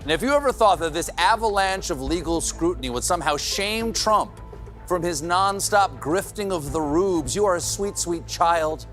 And if you ever thought that this avalanche of legal scrutiny would somehow shame Trump from his nonstop grifting of the rubes, you are a sweet, sweet child,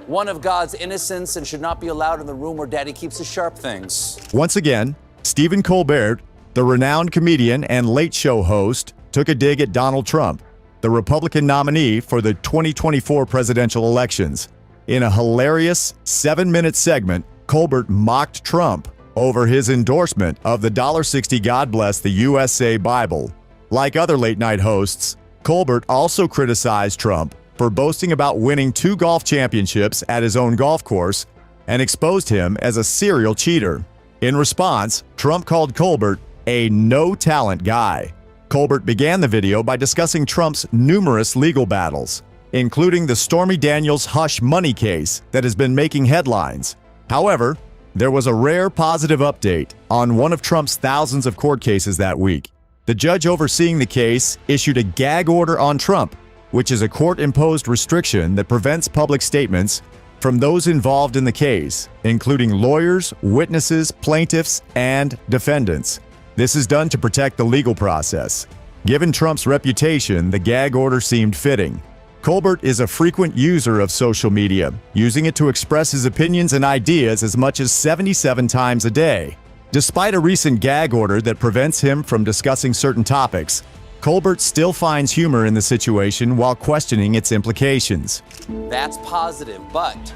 one of God's innocents, and should not be allowed in the room where Daddy keeps his sharp things. Once again, Stephen Colbert, the renowned comedian and late show host, took a dig at Donald Trump, the Republican nominee for the 2024 presidential elections. In a hilarious 7-minute segment, Colbert mocked Trump over his endorsement of the $1.60 God Bless the USA Bible. Like other late-night hosts, Colbert also criticized Trump for boasting about winning 2 golf championships at his own golf course and exposed him as a serial cheater. In response, Trump called Colbert a no-talent guy. Colbert began the video by discussing Trump's numerous legal battles, including the Stormy Daniels hush money case that has been making headlines. However, there was a rare positive update on one of Trump's thousands of court cases that week. The judge overseeing the case issued a gag order on Trump, which is a court-imposed restriction that prevents public statements from those involved in the case, including lawyers, witnesses, plaintiffs, and defendants. This is done to protect the legal process. Given Trump's reputation, the gag order seemed fitting. Colbert is a frequent user of social media, using it to express his opinions and ideas as much as 77 times a day. Despite a recent gag order that prevents him from discussing certain topics, Colbert still finds humor in the situation while questioning its implications. That's positive, but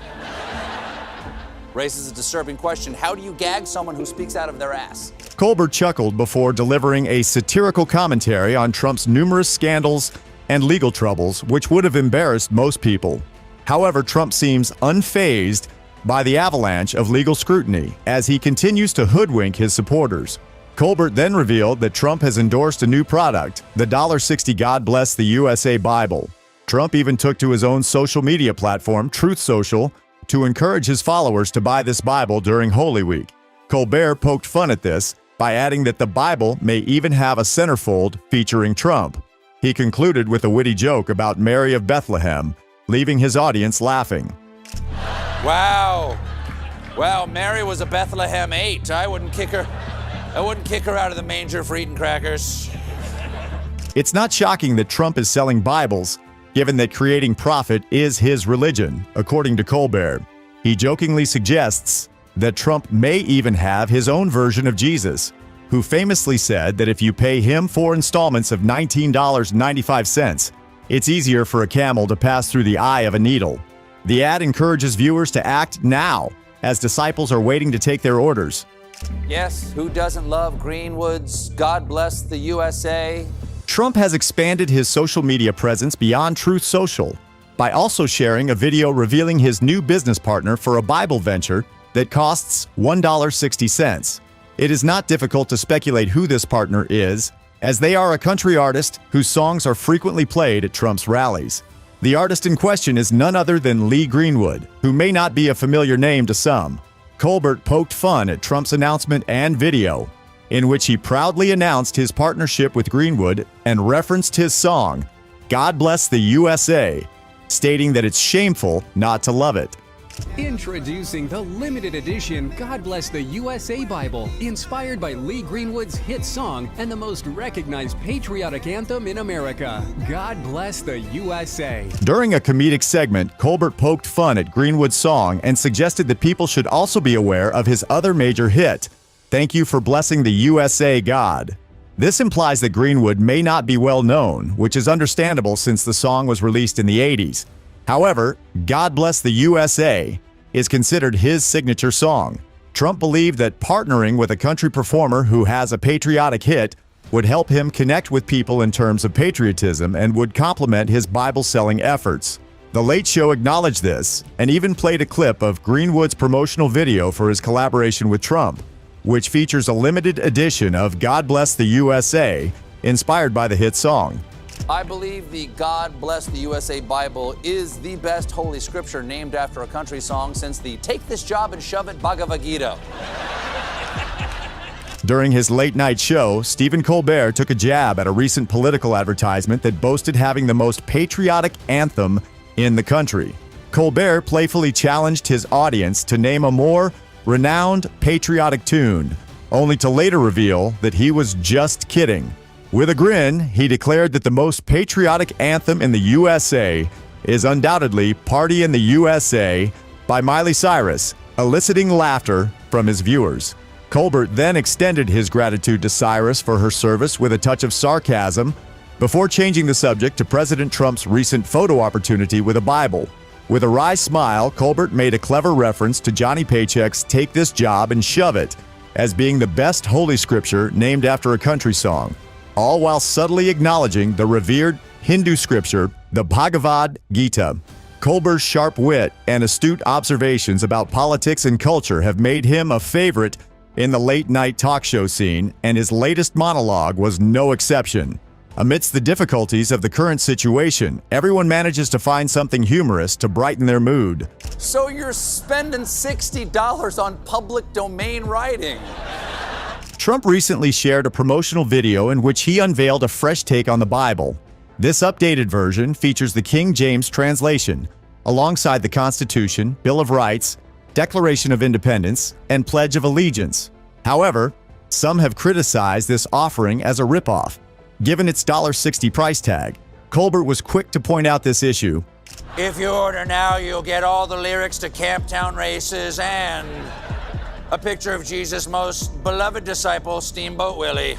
raises a disturbing question. How do you gag someone who speaks out of their ass? Colbert chuckled before delivering a satirical commentary on Trump's numerous scandals and legal troubles, which would have embarrassed most people. However, Trump seems unfazed by the avalanche of legal scrutiny as he continues to hoodwink his supporters. Colbert then revealed that Trump has endorsed a new product, the $1.60 God Bless the USA Bible. Trump even took to his own social media platform, Truth Social, to encourage his followers to buy this Bible during Holy Week. Colbert poked fun at this by adding that the Bible may even have a centerfold featuring Trump. He concluded with a witty joke about Mary of Bethlehem, leaving his audience laughing. Wow. Wow, Mary was a Bethlehem 8. I wouldn't kick her out of the manger for eating crackers. It's not shocking that Trump is selling Bibles, given that creating profit is his religion, according to Colbert. He jokingly suggests that Trump may even have his own version of Jesus, who famously said that if you pay him 4 installments of $19.95, it's easier for a camel to pass through the eye of a needle. The ad encourages viewers to act now, as disciples are waiting to take their orders. Yes, who doesn't love Greenwood's God Bless the USA? Trump has expanded his social media presence beyond Truth Social by also sharing a video revealing his new business partner for a Bible venture that costs $1.60. It is not difficult to speculate who this partner is, as they are a country artist whose songs are frequently played at Trump's rallies. The artist in question is none other than Lee Greenwood, who may not be a familiar name to some. Colbert poked fun at Trump's announcement and video, in which he proudly announced his partnership with Greenwood and referenced his song, God Bless the USA, stating that it's shameful not to love it. Introducing the limited edition God Bless the USA Bible, inspired by Lee Greenwood's hit song and the most recognized patriotic anthem in America, God Bless the USA. During a comedic segment, Colbert poked fun at Greenwood's song and suggested that people should also be aware of his other major hit, Thank You for Blessing the USA, God. This implies that Greenwood may not be well known, which is understandable since the song was released in the 80s. However, God Bless the USA is considered his signature song. Trump believed that partnering with a country performer who has a patriotic hit would help him connect with people in terms of patriotism and would complement his Bible-selling efforts. The Late Show acknowledged this and even played a clip of Greenwood's promotional video for his collaboration with Trump, which features a limited edition of God Bless the USA, inspired by the hit song. I believe the God Bless the USA Bible is the best holy scripture named after a country song since the Take This Job and Shove It Bhagavad Gita. During his late-night show, Stephen Colbert took a jab at a recent political advertisement that boasted having the most patriotic anthem in the country. Colbert playfully challenged his audience to name a more renowned patriotic tune, only to later reveal that he was just kidding. With a grin, he declared that the most patriotic anthem in the USA is undoubtedly Party in the USA by Miley Cyrus, eliciting laughter from his viewers. Colbert then extended his gratitude to Cyrus for her service with a touch of sarcasm before changing the subject to President Trump's recent photo opportunity with a Bible. With a wry smile, Colbert made a clever reference to Johnny Paycheck's Take This Job and Shove It as being the best holy scripture named after a country song, all while subtly acknowledging the revered Hindu scripture, the Bhagavad Gita. Colbert's sharp wit and astute observations about politics and culture have made him a favorite in the late-night talk show scene, and his latest monologue was no exception. Amidst the difficulties of the current situation, everyone manages to find something humorous to brighten their mood. So you're spending $60 on public domain writing. Trump recently shared a promotional video in which he unveiled a fresh take on the Bible. This updated version features the King James translation, alongside the Constitution, Bill of Rights, Declaration of Independence, and Pledge of Allegiance. However, some have criticized this offering as a ripoff, given its $60 price tag. Colbert was quick to point out this issue. If you order now, you'll get all the lyrics to Camptown Races and a picture of Jesus' most beloved disciple, Steamboat Willie.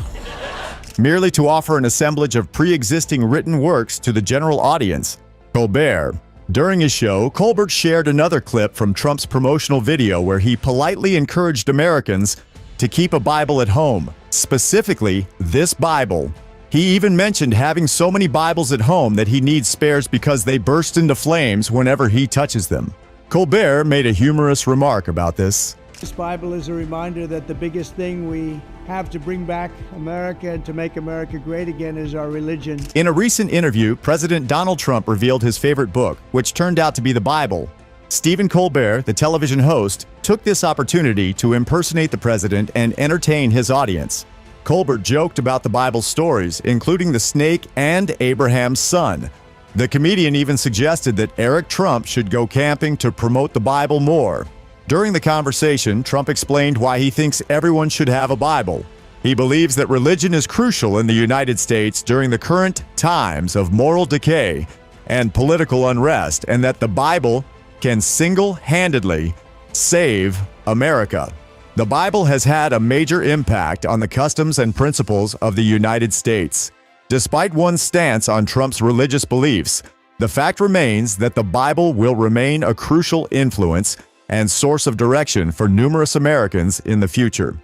Merely to offer an assemblage of pre-existing written works to the general audience. Colbert. During his show, Colbert shared another clip from Trump's promotional video where he politely encouraged Americans to keep a Bible at home, specifically this Bible. He even mentioned having so many Bibles at home that he needs spares because they burst into flames whenever he touches them. Colbert made a humorous remark about this. This Bible is a reminder that the biggest thing we have to bring back America and to make America great again is our religion. In a recent interview, President Donald Trump revealed his favorite book, which turned out to be the Bible. Stephen Colbert, the television host, took this opportunity to impersonate the president and entertain his audience. Colbert joked about the Bible's stories, including the snake and Abraham's son. The comedian even suggested that Eric Trump should go camping to promote the Bible more. During the conversation, Trump explained why he thinks everyone should have a Bible. He believes that religion is crucial in the United States during the current times of moral decay and political unrest, and that the Bible can single-handedly save America. The Bible has had a major impact on the customs and principles of the United States. Despite one's stance on Trump's religious beliefs, the fact remains that the Bible will remain a crucial influence and source of direction for numerous Americans in the future.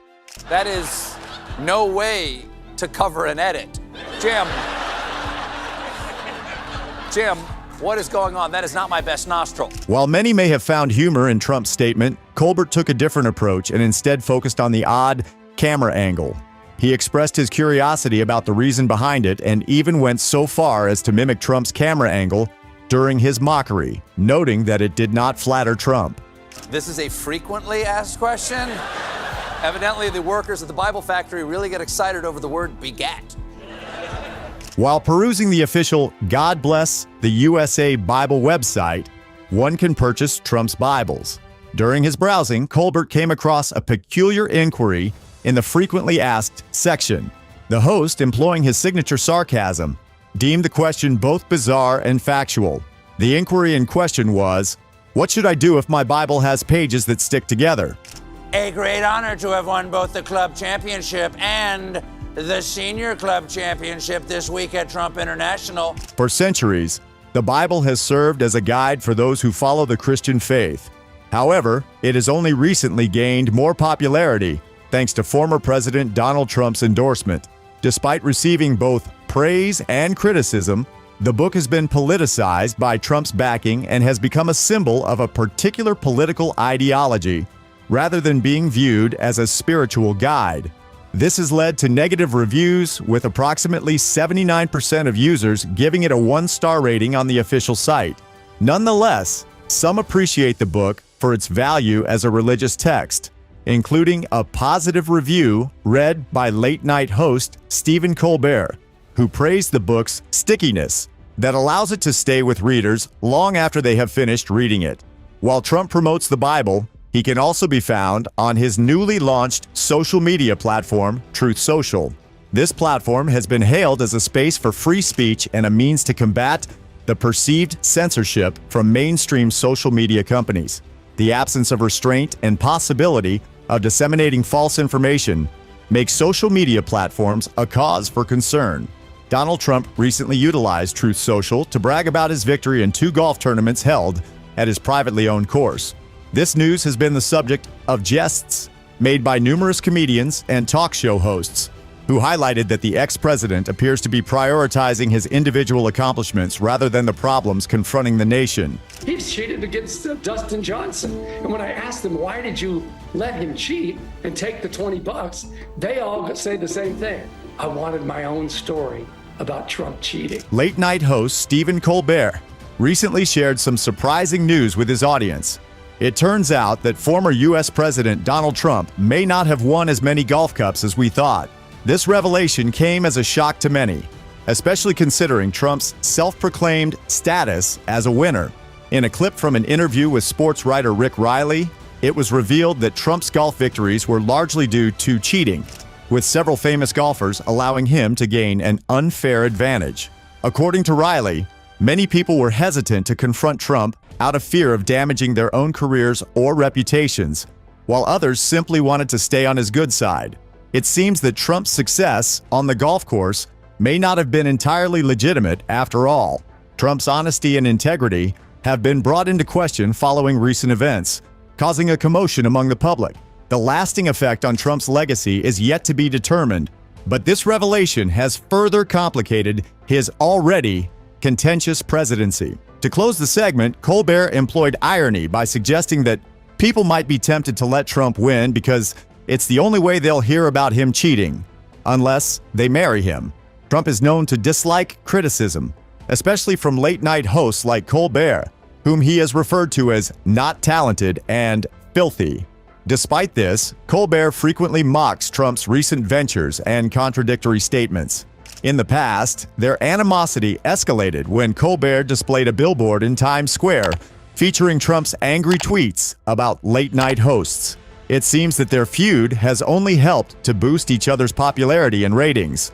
That is no way to cover an edit. Jim, what is going on? That is not my best nostril. While many may have found humor in Trump's statement, Colbert took a different approach and instead focused on the odd camera angle. He expressed his curiosity about the reason behind it and even went so far as to mimic Trump's camera angle during his mockery, noting that it did not flatter Trump. This is a frequently asked question. Evidently, the workers at the Bible factory really get excited over the word begat. While perusing the official God Bless the USA Bible website, one can purchase Trump's Bibles. During his browsing, Colbert came across a peculiar inquiry in the frequently asked section. The host, employing his signature sarcasm, deemed the question both bizarre and factual. The inquiry in question was, "What should I do if my Bible has pages that stick together?" A great honor to have won both the club championship and the senior club championship this week at Trump International. For centuries, the Bible has served as a guide for those who follow the Christian faith. However, it has only recently gained more popularity thanks to former President Donald Trump's endorsement. Despite receiving both praise and criticism, the book has been politicized by Trump's backing and has become a symbol of a particular political ideology, rather than being viewed as a spiritual guide. This has led to negative reviews, with approximately 79% of users giving it a 1-star rating on the official site. Nonetheless, some appreciate the book for its value as a religious text, including a positive review read by late-night host Stephen Colbert, who praised the book's stickiness that allows it to stay with readers long after they have finished reading it. While Trump promotes the Bible, He can also be found on his newly launched social media platform, Truth Social. This platform has been hailed as a space for free speech and a means to combat the perceived censorship from mainstream social media companies. The absence of restraint and possibility of disseminating false information makes social media platforms a cause for concern. Donald Trump recently utilized Truth Social to brag about his victory in 2 golf tournaments held at his privately owned course. This news has been the subject of jests made by numerous comedians and talk show hosts, who highlighted that the ex-president appears to be prioritizing his individual accomplishments rather than the problems confronting the nation. He's cheated against Dustin Johnson. And when I asked them, why did you let him cheat and take the $20, they all say the same thing. I wanted my own story about Trump cheating. Late night host Stephen Colbert recently shared some surprising news with his audience. It turns out that former U.S. President Donald Trump may not have won as many golf cups as we thought. This revelation came as a shock to many, especially considering Trump's self-proclaimed status as a winner. In a clip from an interview with sports writer Rick Riley, it was revealed that Trump's golf victories were largely due to cheating, with several famous golfers allowing him to gain an unfair advantage. According to Riley, many people were hesitant to confront Trump out of fear of damaging their own careers or reputations, while others simply wanted to stay on his good side. It seems that Trump's success on the golf course may not have been entirely legitimate after all. Trump's honesty and integrity have been brought into question following recent events, causing a commotion among the public. The lasting effect on Trump's legacy is yet to be determined, but this revelation has further complicated his already contentious presidency. To close the segment, Colbert employed irony by suggesting that people might be tempted to let Trump win because it's the only way they'll hear about him cheating, unless they marry him. Trump is known to dislike criticism, especially from late-night hosts like Colbert, whom he has referred to as not talented and filthy. Despite this, Colbert frequently mocks Trump's recent ventures and contradictory statements. In the past, their animosity escalated when Colbert displayed a billboard in Times Square featuring Trump's angry tweets about late-night hosts. It seems that their feud has only helped to boost each other's popularity and ratings.